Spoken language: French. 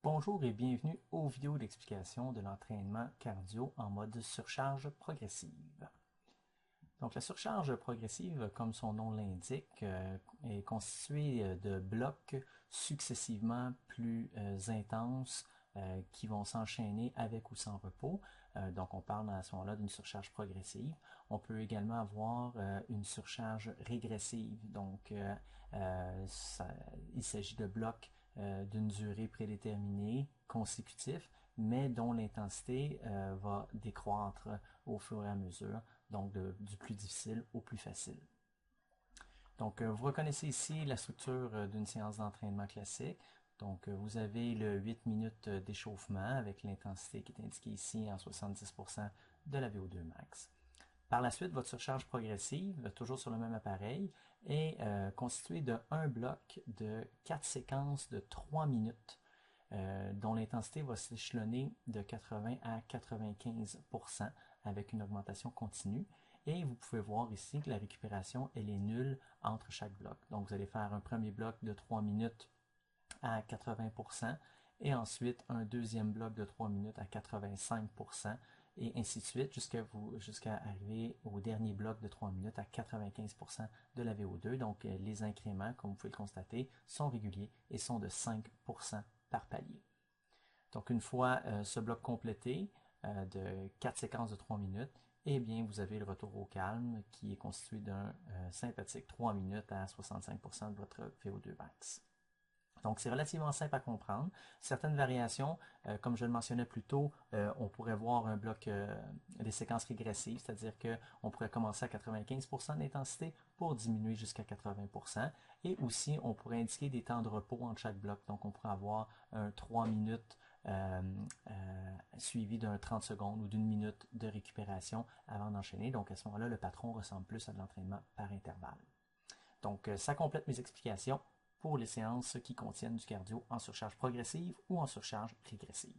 Bonjour et bienvenue aux vidéos d'explication de l'entraînement cardio en mode surcharge progressive. Donc la surcharge progressive, comme son nom l'indique, est constituée de blocs successivement plus intenses qui vont s'enchaîner avec ou sans repos. Donc on parle à ce moment-là d'une surcharge progressive. On peut également avoir une surcharge régressive. Donc il s'agit de blocs d'une durée prédéterminée, consécutif, mais dont l'intensité va décroître au fur et à mesure, donc du plus difficile au plus facile. Donc, vous reconnaissez ici la structure d'une séance d'entraînement classique. Donc, vous avez le 8 minutes d'échauffement avec l'intensité qui est indiquée ici en 70% de la VO2 max. Par la suite, votre surcharge progressive, toujours sur le même appareil, est constituée de un bloc de 4 séquences de 3 minutes, dont l'intensité va s'échelonner de 80 à 95% avec une augmentation continue. Et vous pouvez voir ici que la récupération, elle est nulle entre chaque bloc. Donc, vous allez faire un premier bloc de 3 minutes à 80% et ensuite un deuxième bloc de 3 minutes à 85%. Et ainsi de suite jusqu'à arriver au dernier bloc de 3 minutes à 95% de la VO2. Donc, les incréments, comme vous pouvez le constater, sont réguliers et sont de 5% par palier. Donc, une fois ce bloc complété de 4 séquences de 3 minutes, eh bien, vous avez le retour au calme qui est constitué d'un sympathique 3 minutes à 65% de votre VO2 max. Donc, c'est relativement simple à comprendre. Certaines variations, comme je le mentionnais plus tôt, on pourrait voir un bloc des séquences régressives, c'est-à-dire qu'on pourrait commencer à 95% d'intensité pour diminuer jusqu'à 80%. Et aussi, on pourrait indiquer des temps de repos entre chaque bloc. Donc, on pourrait avoir un 3 minutes suivi d'un 30 secondes ou d'une minute de récupération avant d'enchaîner. Donc, à ce moment-là, le patron ressemble plus à de l'entraînement par intervalle. Donc, ça complète mes explications pour les séances qui contiennent du cardio en surcharge progressive ou en surcharge régressive.